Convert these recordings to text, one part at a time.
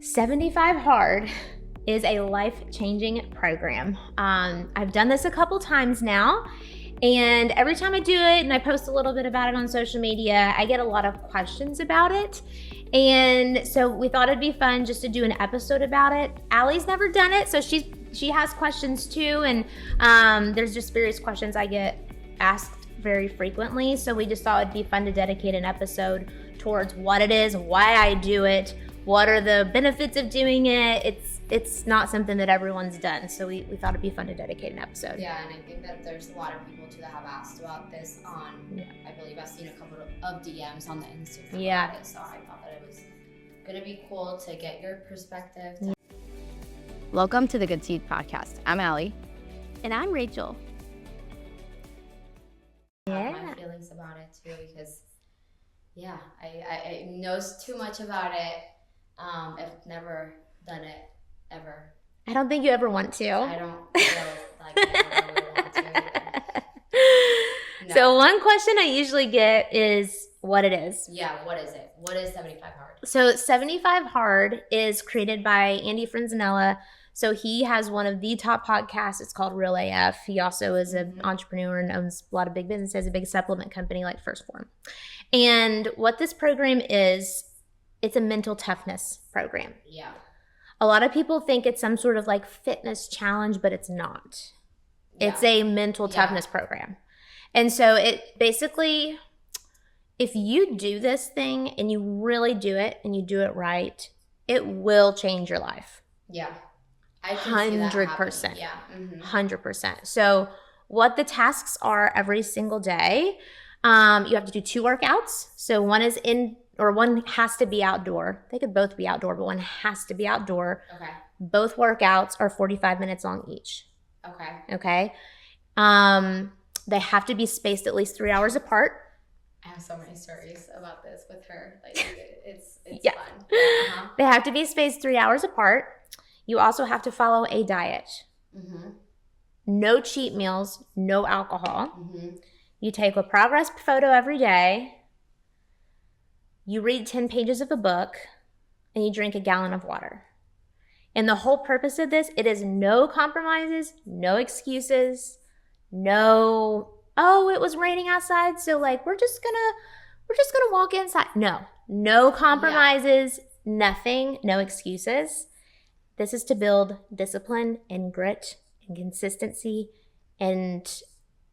75 Hard is a life-changing program. I've done this a couple times now, and every time I do it and I post a little bit about it on social media, I get a lot of questions about it. And so we thought it'd be fun just to do an episode about it. Allie's never done it, so she has questions too, and there's just various questions I get asked very frequently. So we just thought it'd be fun to dedicate an episode towards what it is, why I do it, what are the benefits of doing it. It's not something that everyone's done, so we thought it'd be fun to dedicate an episode. Yeah, and I think that there's a lot of people too that have asked about this on, I believe I've seen a couple of DMs on the Instagram about it, so I thought that it was gonna be cool to get your perspective. Welcome to the Good Seed Podcast. I'm Allie. And I'm Rachel. My feelings about it too, because I know too much about it. I've never done it ever. I don't think you ever want to. I don't feel like I ever really want to. No. So one question I usually get is what it is. Yeah, what is it? What is 75 Hard? So 75 Hard is created by Andy Frenzanella. So he has one of the top podcasts. It's called Real AF. He also is an entrepreneur and owns a lot of big businesses, a big supplement company like First Form. And what this program is, it's a mental toughness program. Yeah. A lot of people think it's some sort of like fitness challenge, but it's not. Yeah. It's a mental toughness program. And so it basically, if you do this thing and you really do it and you do it right, it will change your life. Yeah. I can see that happening. 100%. Yeah. 100%. So what the tasks are every single day, you have to do 2 workouts. So one has to be outdoor. They could both be outdoor, but one has to be outdoor. Okay. Both workouts are 45 minutes long each. Okay. They have to be spaced at least 3 hours apart. I have so many stories about this with her. Like it's yeah. fun. Uh-huh. They have to be spaced 3 hours apart. You also have to follow a diet. No cheat meals, no alcohol. You take a progress photo every day. You read 10 pages of a book, and you drink a gallon of water. And the whole purpose of this, it is no compromises, no excuses, no, oh, it was raining outside, so like we're just gonna walk inside. No compromises, nothing, no excuses. This is to build discipline and grit and consistency and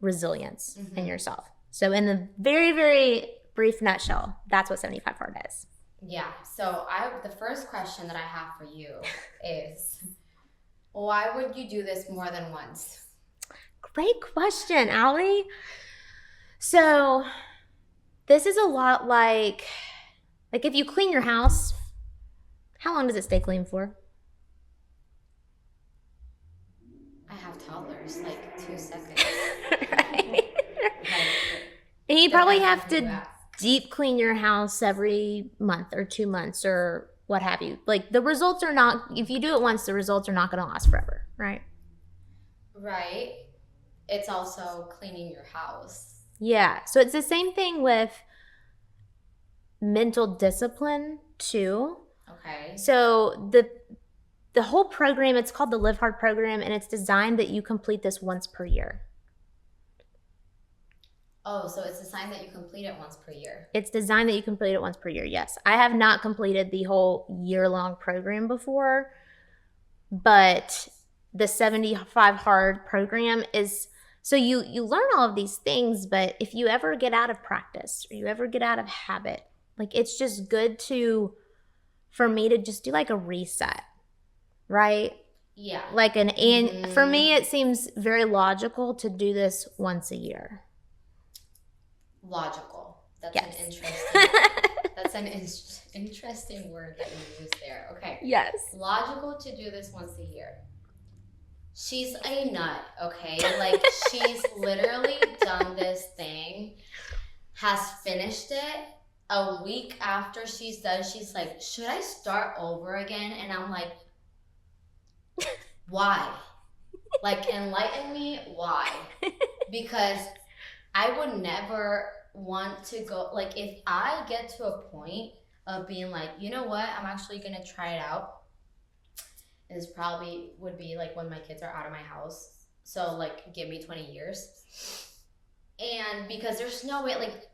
resilience in yourself. So in the very, very brief nutshell, that's what 75 Hard is. Yeah. So the first question that I have for you is, why would you do this more than once? Great question, Allie. So this is a lot like if you clean your house, how long does it stay clean for? I have toddlers, like 2 seconds. Right. And you probably have to deep clean your house every month or 2 months or what have you. Like the results are not, if you do it once, the results are not going to last forever, right? Right. It's also cleaning your house. Yeah. So it's the same thing with mental discipline too. Okay. So the whole program, it's called the Live Hard program, and it's designed that you complete this once per year. Oh, so it's designed that you complete it once per year. It's designed that you complete it once per year, yes. I have not completed the whole year-long program before, but the 75 Hard program is, so you learn all of these things, but if you ever get out of practice or you ever get out of habit, like it's just good for me to just do like a reset, right? Yeah. Like for me, it seems very logical to do this once a year. Logical. That's yes. an interesting word that you use there. Okay. Yes. Logical to do this once a year. She's a nut, okay? Like she's literally done this thing, has finished it. A week after she's done, she's like, should I start over again? And I'm like, why? Like, enlighten me, why? Because I would never want to go, like, if I get to a point of being like, you know what, I'm actually going to try it out, is probably would be like when my kids are out of my house. So like give me 20 years. And because there's no way, like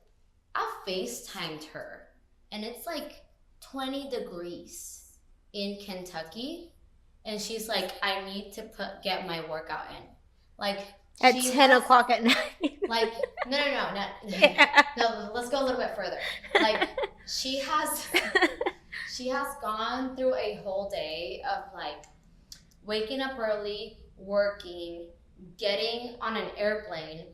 I FaceTimed her and it's like 20 degrees in Kentucky. And she's like, I need to get my workout in. Like at 10 o'clock at night. Like, no. Yeah. No, let's go a little bit further. Like she has gone through a whole day of like waking up early, working, getting on an airplane,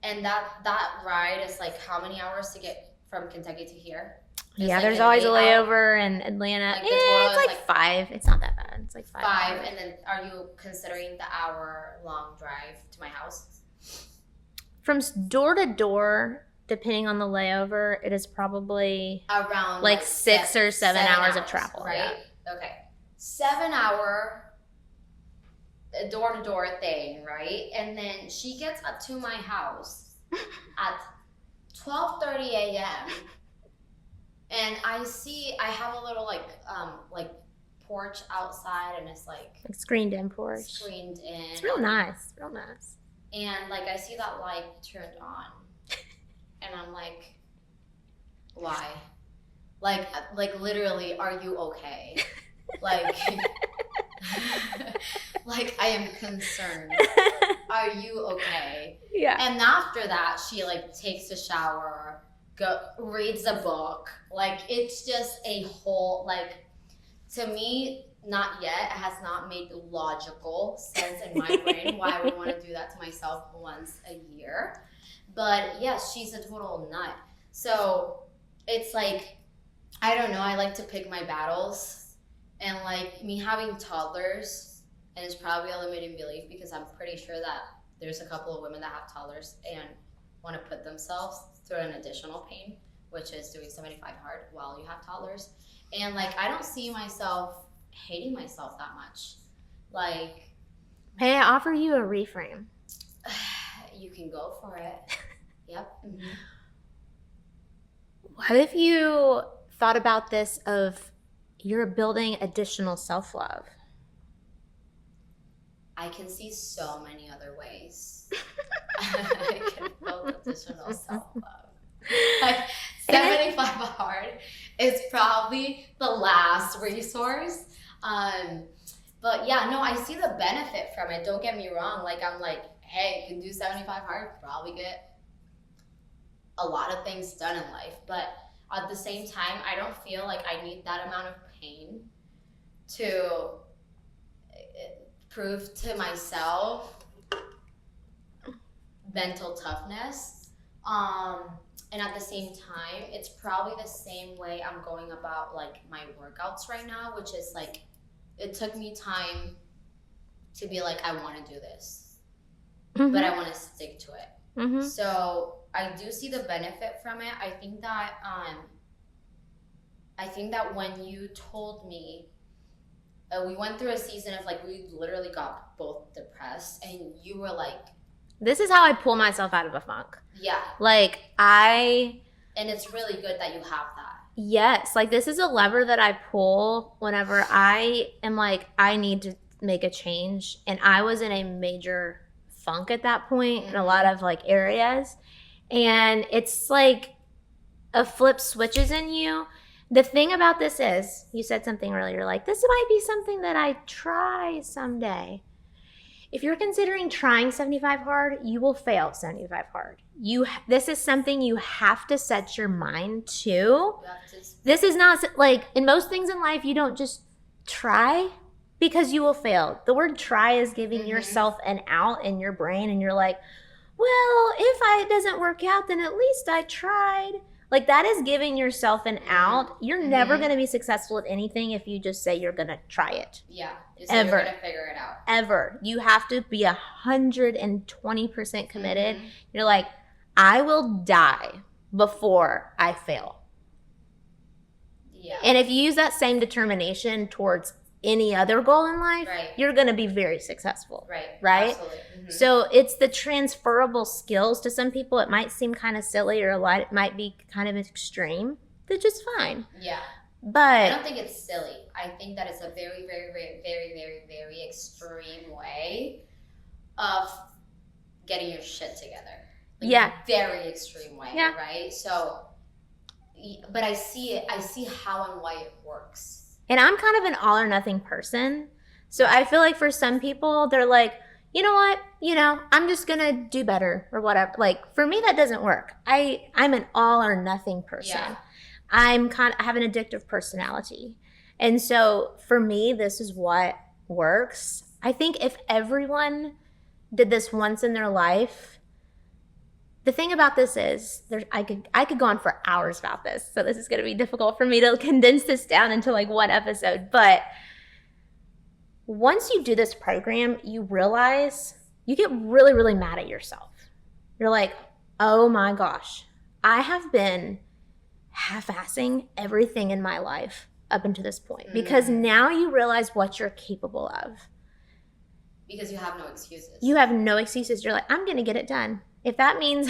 and that ride is like how many hours to get from Kentucky to here? It's yeah, like there's always a layover in Atlanta. Like it's like 5. It's not that bad. It's like 5 hours. And then are you considering the hour-long drive to my house? From door to door, depending on the layover, it is probably around like 6 or 7 hours of travel. Right? Yeah. Okay. 7-hour door-to-door thing, right? And then she gets up to my house at 12:30 a.m. And I have a little like porch outside, and it's like screened in porch. Screened in. It's real nice. Real nice. And like I see that light turned on, and I'm like, why? Like literally, are you okay? Like, like I am concerned. Are you okay? Yeah. And after that, she like takes a shower, reads a book. Like it's just a whole like, to me, not yet. It has not made logical sense in my brain why I would want to do that to myself once a year. But yes, she's a total nut. So it's like, I don't know. I like to pick my battles, and like me having toddlers, and it's probably a limiting belief because I'm pretty sure that there's a couple of women that have toddlers and want to put themselves through an additional pain, which is doing 75 hard while you have toddlers. And like, I don't see myself hating myself that much. Like, may I offer you a reframe? You can go for it. Yep. Mm-hmm. What if you thought about this of you're building additional self-love? I can see so many other ways. I can build additional self-love. Like 75 hard is probably the last resource. But yeah, no, I see the benefit from it. Don't get me wrong. Like I'm like, hey, you can do 75 hard, probably get a lot of things done in life. But at the same time, I don't feel like I need that amount of pain to prove to myself mental toughness. And at the same time, it's probably the same way I'm going about like my workouts right now, which is like, it took me time to be like, I want to do this, Mm-hmm. but I want to stick to it. Mm-hmm. So I do see the benefit from it. I think that when you told me, we went through a season of like, we literally got both depressed, and you were like, this is how I pull myself out of a funk. yeah. Like And it's really good that you have that. Yes, like this is a lever that I pull whenever I am like, I need to make a change. And I was in a major funk at that point in a lot of like areas. And it's like a flip switches in you. The thing about this is, you said something earlier, like this might be something that I try someday. If you're considering trying 75 hard, you will fail 75 hard. This is something you have to set your mind to. This is not like, in most things in life, you don't just try because you will fail. The word try is giving yourself an out in your brain, and you're like, well, if it doesn't work out, then at least I tried. Like that is giving yourself an out. You're never going to be successful at anything if you just say you're going to try it. Yeah. Ever. You're going to figure it out. Ever. You have to be 120% committed. You're like, I will die before I fail. Yeah. And if you use that same determination towards any other goal in life, you're going to be very successful. Right? Absolutely. Mm-hmm. So it's the transferable skills. To some people, it might seem kind of silly, or it might be kind of extreme. That's just fine. Yeah. I But don't think it's silly. I think that it's a very, very, very, very, very, very extreme way of getting your shit together. Like, yeah. Very extreme way, Yeah. right? So, but I see how and why it works. And I'm kind of an all or nothing person. So I feel like for some people, they're like, you know what? I'm just going to do better or whatever. Like, for me, that doesn't work. I'm an all or nothing person. Yeah. I have an addictive personality. And so for me, this is what works. I think if everyone did this once in their life, the thing about this is I could go on for hours about this. So this is going to be difficult for me to condense this down into like one episode. But once you do this program, you realize you get really, really mad at yourself. You're like, oh my gosh, I have been half-assing everything in my life up until this point. Because now you realize what you're capable of. Because you have no excuses. You have no excuses. You're like, I'm going to get it done. If that means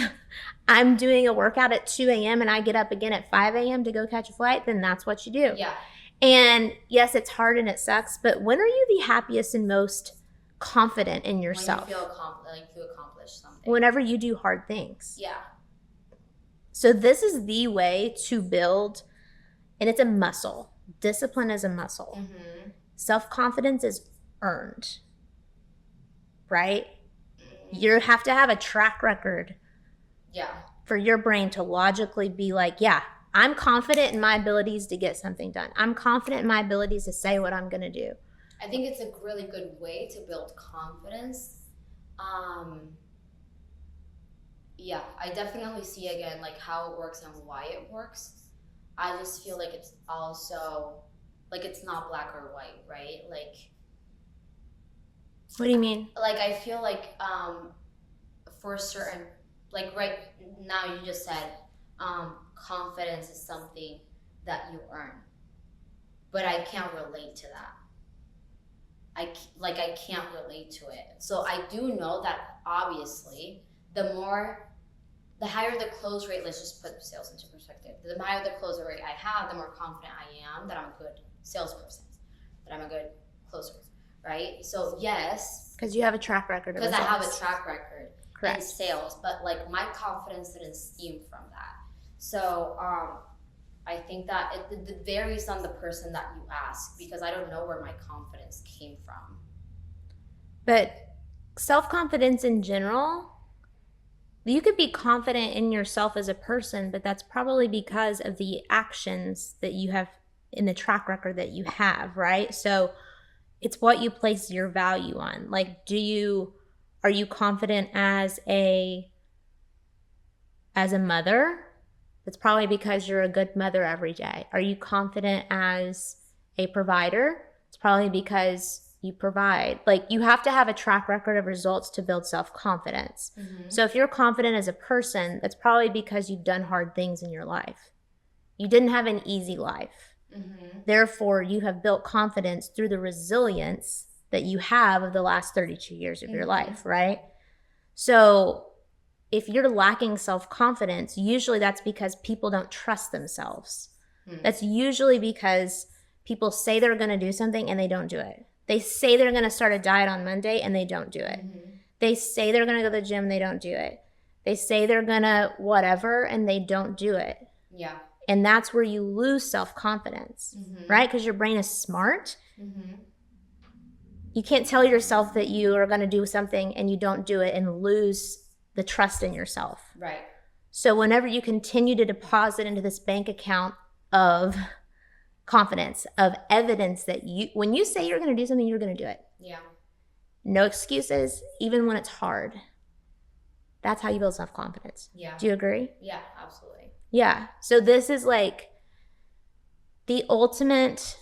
I'm doing a workout at 2 a.m. and I get up again at 5 a.m. to go catch a flight, then that's what you do. Yeah. And yes, it's hard and it sucks, but when are you the happiest and most confident in yourself? When you feel like you accomplished something. Whenever you do hard things. Yeah. So this is the way to build, and it's a muscle. Discipline is a muscle. Mm-hmm. Self-confidence is earned, right? You have to have a track record. Yeah. For your brain to logically be like, yeah, I'm confident in my abilities to get something done. I'm confident in my abilities to say what I'm going to do. I think it's a really good way to build confidence. Yeah, I definitely see again like how it works and why it works. I just feel like it's also like it's not black or white, right? Like, what do you mean? Like I feel like for certain, like right now you just said confidence is something that you earn, but I can't relate to that. I can't relate to it. So I do know that obviously the higher the close rate, let's just put sales into perspective. The higher the close rate I have, the more confident I am that I'm a good salesperson, that I'm a good closer, right? So yes. Because you have a track record of Because I have a track record Correct. in sales, but like my confidence didn't stem from that. So I think that it varies on the person that you ask, because I don't know where my confidence came from. But self-confidence in general, you could be confident in yourself as a person, but that's probably because of the actions that you have in the track record that you have, right? So it's what you place your value on. Like, are you confident as a mother? It's probably because you're a good mother every day. Are you confident as a provider? It's probably because you provide. Like, you have to have a track record of results to build self-confidence. Mm-hmm. So if you're confident as a person, that's probably because you've done hard things in your life. You didn't have an easy life. Mm-hmm. Therefore, you have built confidence through the resilience that you have of the last 32 years of your life, right? So if you're lacking self-confidence, usually that's because people don't trust themselves. That's usually because people say they're going to do something and they don't do it. They say they're going to start a diet on Monday and they don't do it. Mm-hmm. They say they're going to go to the gym and they don't do it. They say they're going to whatever and they don't do it. Yeah. And that's where you lose self-confidence, right? Because your brain is smart. Mm-hmm. You can't tell yourself that you are going to do something and you don't do it and lose the trust in yourself. Right. So whenever you continue to deposit into this bank account of confidence, of evidence that when you say you're going to do something, you're going to do it. Yeah. No excuses, even when it's hard. That's how you build self-confidence. Yeah. Do you agree? Yeah, absolutely. Yeah. So this is like the ultimate,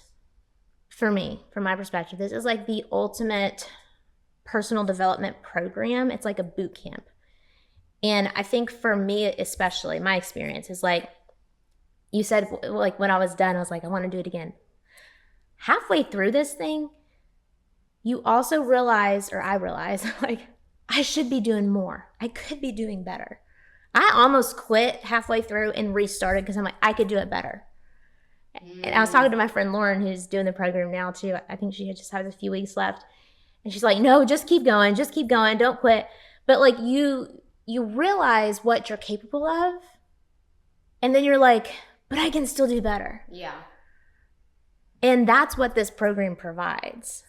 for me, from my perspective, this is like the ultimate personal development program. It's like a boot camp. And I think for me, especially, my experience is like, you said, like when I was done, I was like, I want to do it again. Halfway through this thing, you also realize, or I realize, like, I should be doing more. I could be doing better. I almost quit halfway through and restarted because I'm like, I could do it better. And I was talking to my friend Lauren, who's doing the program now too. I think she just has a few weeks left. And she's like, no, just keep going, don't quit. But like you realize what you're capable of. And then you're like, but I can still do better. Yeah. And that's what this program provides,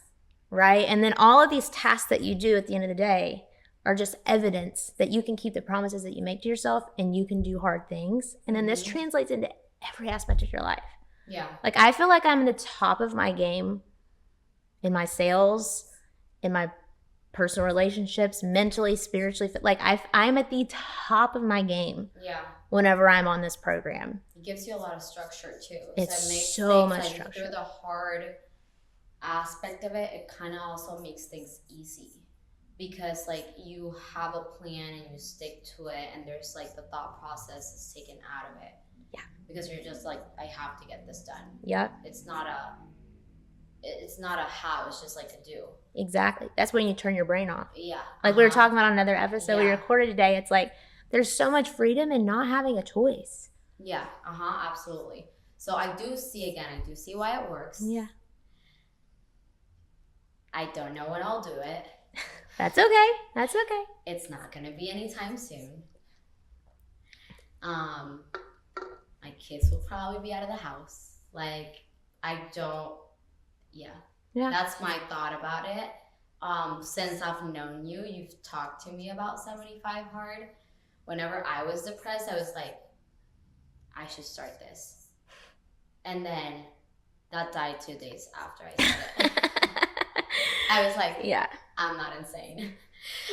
right? And then all of these tasks that you do at the end of the day are just evidence that you can keep the promises that you make to yourself and you can do hard things. And then this translates into every aspect of your life. Yeah. Like I feel like I'm in the top of my game in my sales, in my personal relationships, mentally, spiritually. Like I'm at the top of my game. Yeah. Whenever I'm on this program. It gives you a lot of structure too. It's so it makes so things, much like, structure. Through the hard aspect of it, it kind of also makes things easy. Because like you have a plan and you stick to it, and there's like the thought process is taken out of it. Yeah. Because you're just like, I have to get this done. Yep. It's not a how, it's just like a do. Exactly. That's when you turn your brain off. Yeah. Like we were talking about on another episode we recorded today. It's like there's so much freedom in not having a choice. Yeah. Absolutely. So I do see why it works. Yeah. I don't know when I'll do it. That's okay. It's not going to be anytime soon. My kids will probably be out of the house. Like, yeah. That's my thought about it. Since I've known you, you've talked to me about 75 Hard. Whenever I was depressed, I was like, I should start this. And then that died 2 days after I started it. I was like, yeah, I'm not insane.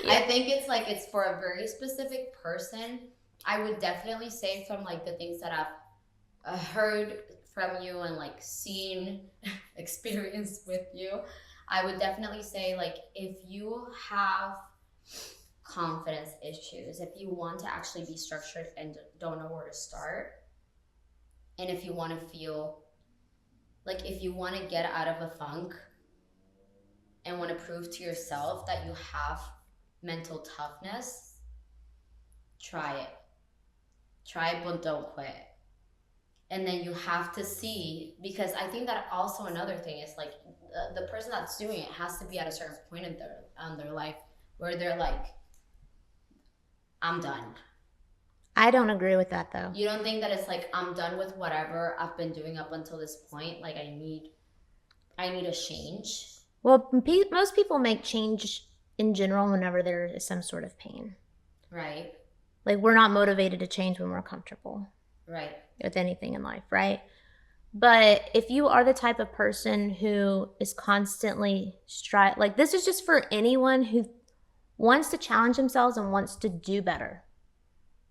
Yeah. I think it's for a very specific person. I would definitely say from like the things that I've heard from you and like seen, experienced with you, I would definitely say like if you have confidence issues, if you want to actually be structured and don't know where to start, and if you want to feel like if you want to get out of a funk and want to prove to yourself that you have mental toughness, try it, but don't quit. And then you have to see, because I think that also another thing is like the person that's doing it has to be at a certain point in their life where they're like, I'm done. I don't agree with that though. You don't think that it's like, I'm done with whatever I've been doing up until this point? Like I need a change. Well, most people make change in general whenever there is some sort of pain. Right. Like we're not motivated to change when we're comfortable. Right. With anything in life, right? But if you are the type of person who is constantly like this is just for anyone who wants to challenge themselves and wants to do better.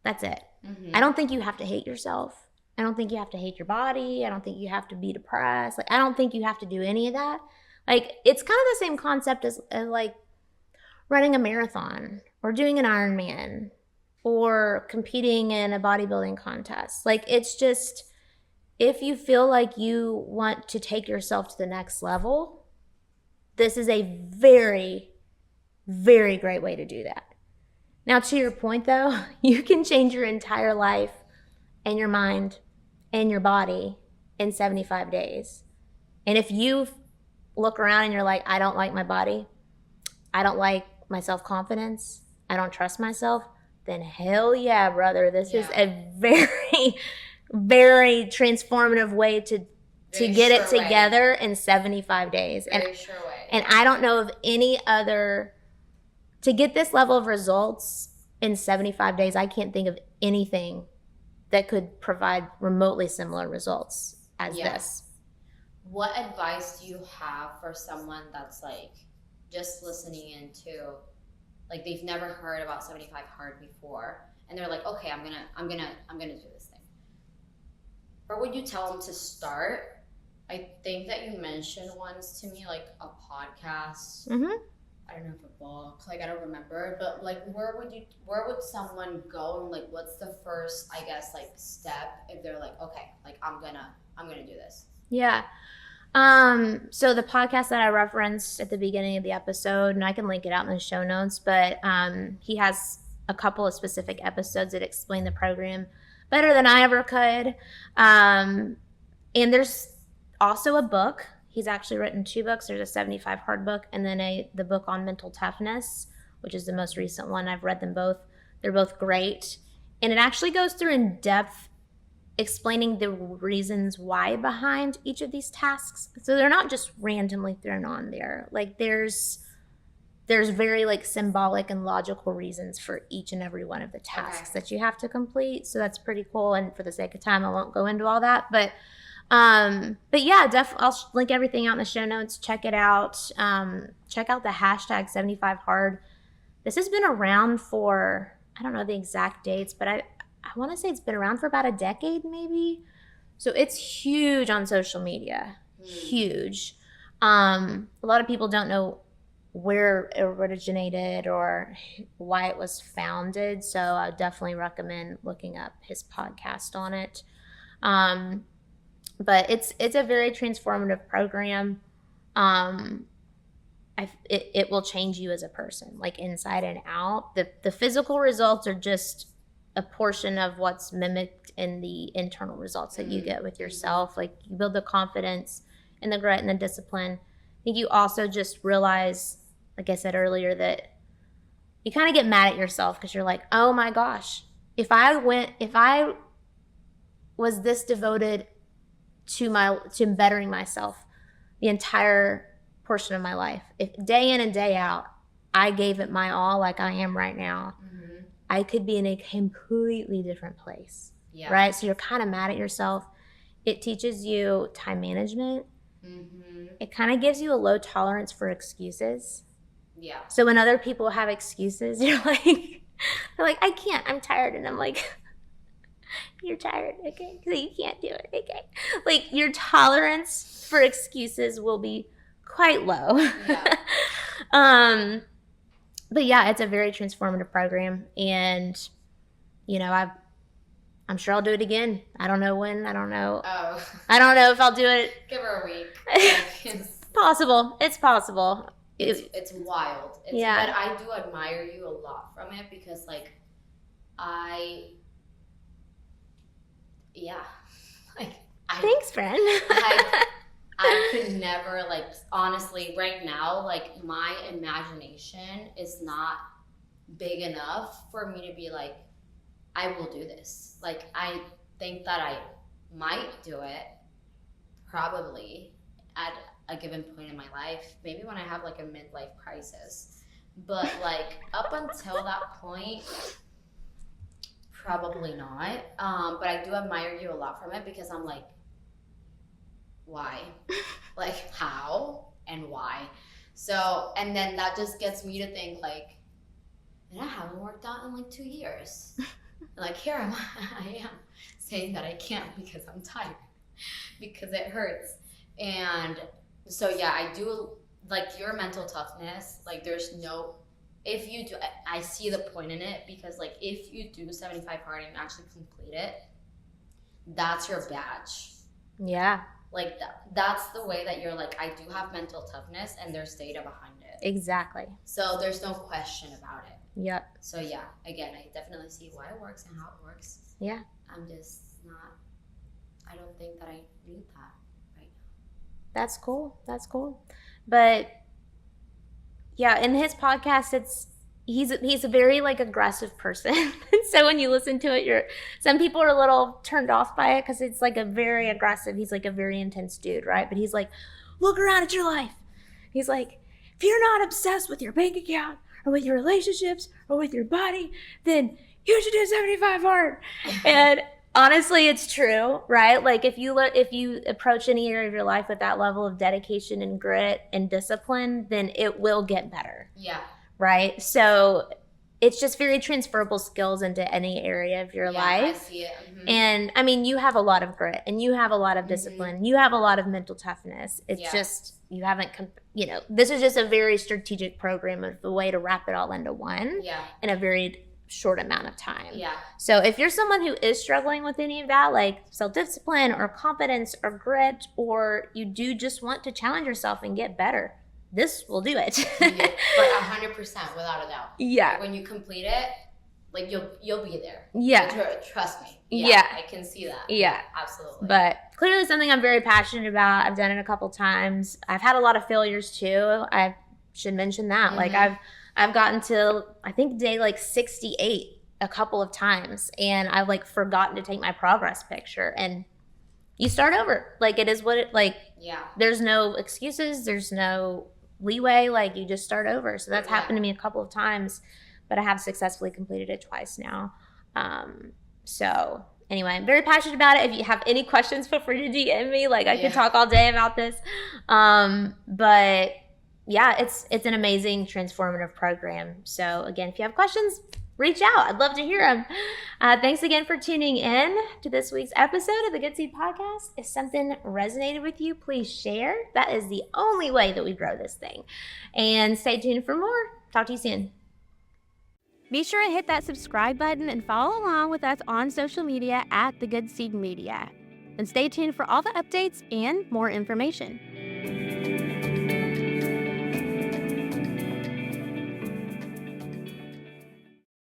That's it. Mm-hmm. I don't think you have to hate yourself. I don't think you have to hate your body. I don't think you have to be depressed. Like I don't think you have to do any of that. Like it's kind of the same concept as like running a marathon or doing an Ironman or competing in a bodybuilding contest. Like it's just, if you feel like you want to take yourself to the next level, this is a very, very great way to do that. Now, to your point though, you can change your entire life and your mind and your body in 75 days. And if you look around and you're like, I don't like my body, I don't like my self-confidence, I don't trust myself, then hell yeah, brother. This is a very, very transformative way to get it together in 75 days. Very sure way. And I don't know of any other, to get this level of results in 75 days, I can't think of anything that could provide remotely similar results as this. What advice do you have for someone that's like just listening into, like they've never heard about 75 Hard before, and they're like, okay, I'm gonna do this thing? Where would you tell them to start? I think that you mentioned once to me like a podcast. Mm-hmm. I don't know if a book, like I don't remember, but like where would someone go, and like what's the first, I guess, like step if they're like, okay, like I'm gonna do this? Yeah. So the podcast that I referenced at the beginning of the episode, and I can link it out in the show notes, but he has a couple of specific episodes that explain the program better than I ever could. And there's also a book. He's actually written 2 books. There's a 75 hard book and then the book on mental toughness, which is the most recent one. I've read them both. They're both great. And it actually goes through in depth explaining the reasons why behind each of these tasks. So they're not just randomly thrown on there. Like there's very like symbolic and logical reasons for each and every one of the tasks that you have to complete. So that's pretty cool. And for the sake of time, I won't go into all that. But yeah, I'll link everything out in the show notes. Check it out. Check out the hashtag 75hard. This has been around for, I don't know the exact dates, but I want to say it's been around for about a decade maybe. So it's huge on social media. Huge. A lot of people don't know where it originated or why it was founded. So I definitely recommend looking up his podcast on it. But it's a very transformative program. It will change you as a person, like inside and out. The physical results are just a portion of what's mimicked in the internal results that you get with yourself. Like you build the confidence and the grit and the discipline. I think you also just realize, like I said earlier, that you kind of get mad at yourself because you're like, oh my gosh, if I was this devoted to bettering myself the entire portion of my life, if day in and day out I gave it my all like I am right now, I could be in a completely different place. Yeah. Right? So you're kind of mad at yourself. It teaches you time management. It kind of gives you a low tolerance for excuses. Yeah. So when other people have excuses, they're like, I can't, I'm tired. And I'm like, you're tired, okay? So you can't do it, okay? Like your tolerance for excuses will be quite low. Yeah. But yeah, it's a very transformative program, and you know, I'm sure I'll do it again. I don't know when. I don't know. Oh. I don't know if I'll do it. Give her a week. It's possible. It's possible. It's wild. Yeah. But I do admire you a lot from it because, like, Thanks, friend. I could never, like, honestly, right now, like, my imagination is not big enough for me to be like, I will do this. Like, I think that I might do it, probably, at a given point in my life. Maybe when I have, like, a midlife crisis. But, like, up until that point, probably not. But I do admire you a lot from it because I'm like, why? Like, how and why? So, and then that just gets me to think, like, and I haven't worked out in like 2 years. Like, here I am saying that I can't because I'm tired, because it hurts. And so, yeah, I do, like, your mental toughness, like, there's no, if you do, I see the point in it because, like, if you do 75 hard and actually complete it, that's your badge. Yeah. Like, that's the way that you're like, I do have mental toughness, and there's data behind it. Exactly. So there's no question about it. Yep. So, yeah, again, I definitely see why it works and how it works. Yeah. I'm just not, I don't think that I need that right now. That's cool. That's cool. But, yeah, in his podcast, he's a very, like, aggressive person. So when you listen to it, some people are a little turned off by it because it's like a very aggressive, he's like a very intense dude, right? But he's like, look around at your life. He's like, if you're not obsessed with your bank account or with your relationships or with your body, then you should do 75 hard. And honestly, it's true, right? Like if you approach any area of your life with that level of dedication and grit and discipline, then it will get better. Yeah. Right? So it's just very transferable skills into any area of your life. I see it. Mm-hmm. And I mean, you have a lot of grit and you have a lot of discipline. You have a lot of mental toughness. It's just, you haven't, this is just a very strategic program of the way to wrap it all into one in a very short amount of time. Yeah. So if you're someone who is struggling with any of that, like self-discipline or confidence or grit, or you do just want to challenge yourself and get better, this will do it. But 100%, without a doubt. Yeah. Like when you complete it, Like you'll be there. Yeah. Trust me. Yeah. I can see that. Yeah. Absolutely. But clearly something I'm very passionate about. I've done it a couple times. I've had a lot of failures too. I should mention that. Mm-hmm. Like I've gotten to, I think, day like 68 a couple of times, and I've like forgotten to take my progress picture, and you start over. Like it is what it like. Yeah. There's no excuses. There's no leeway. Like you just start over. So that's happened to me a couple of times, but I have successfully completed it twice now. So anyway, I'm very passionate about it. If you have any questions, feel free to DM me. Like I could talk all day about this. But yeah, it's an amazing transformative program. So again, if you have questions, reach out. I'd love to hear them. Thanks again for tuning in to this week's episode of the Good Seed Podcast. If something resonated with you, please share. That is the only way that we grow this thing. And stay tuned for more. Talk to you soon. Be sure to hit that subscribe button and follow along with us on social media at The Good Seed Media. And stay tuned for all the updates and more information.